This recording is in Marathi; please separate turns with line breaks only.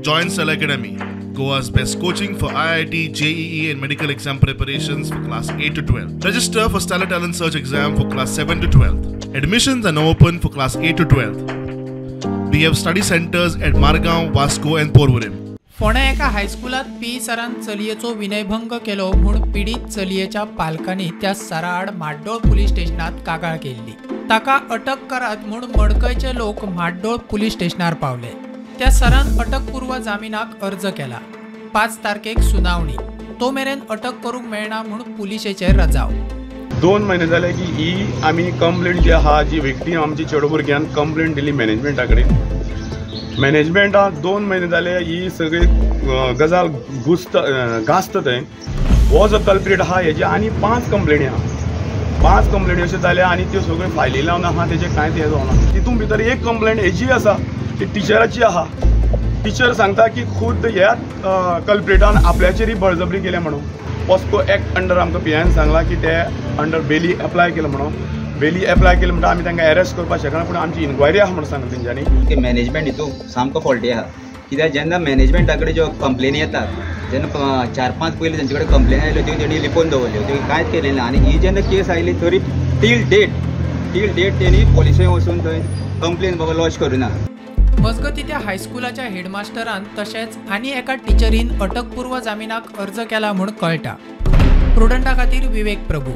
Join Cell Academy, Goa's best coaching for IIT, JEE and medical exam preparations for class 8 to 12. Register for Stellar Talent Search exam for class 7 to 12. Admissions are now open for class 8 to 12. We have study centers at Margaon, Vasco and Porvorim.
फोंड्या एका हायस्कुलात पी सरान चलयेचो विनयभंग केलो म्हूण पीडित चलयेच्या पालकांनी त्या सराआड म्हाड्डोळ पुलीस स्टेशनात कागाळ केल्ली। ताका अटक करात म्हूण मडकयचे लोक म्हाड्डोळ पुलीस स्टेशनार पावले। त्या सरान अटकपूर्व जामिनाक अर्ज केला। 5 तारखेक सुनावणी। तो मेरेन अटक करूंक मेळना म्हूण पुलिशेचेर रजाव।
2 महिने जाले की ही आमी कंप्लेंट जी आहा जी विक्टीम आमची चेडो भुरग्यान कंप्लेंट दिली मॅनेजमेंटा कडेन। मॅनेजमेंटाक 2 महिने जाले ही सगळी गजाल गाजता थंय। हो जो कल्प्रेट आहा हेजे आनी 5 कंप्लेनी आहा। 5 कंप्लेनी अशें जाल्या आनी त्यो सगळ्यो फायली लावन आहा तेजे कांयच हें जावना। तितून भितर एक कंप्लेंट हेजी आसा ती टिचराची आहा। टीचर सांगता की खुद ह्याच कल्प्रेटान आपल्याचेरय बळजबरी केल्या म्हणून। पॉस्को एक्ट अंडर आमकां पीआयन सांगला की ते अंडर बेली एप्लाय केला म्हणून। बेली एप्लाय केली म्हणटा आमी तांकां अरेस्ट करपाक शकना पूण आमची इन्क्वायरी आहा म्हणून सांगला तेंच्यांनी
की मॅनेजमेंट हितून सामको फॉल्टी आहा। कित्याक जेन्ना मॅनेजमेंटा कडेन ज्यो कंप्लेनी येतात जेन्ना 4-5 पयलीं तेंचे कडेन कंप्लेनी आयल्यो त्यो तेणी लिपोवन दवरल्यो, त्यो कांयच केलें ना। आनी ही जेन्ना केस आयली तरी टील डेट तेणी पोलिसांनी वचून थंय कंप्लेन बाबा लॉज करुना।
मजगतीं त्या हायस्कुलाच्या हेडमास्टरान तशेंच आनी एका टिचरीन अटकपूर्व जामिनाक अर्ज केला म्हूण कळटा। प्रुडंटा खातीर विवेक प्रभू।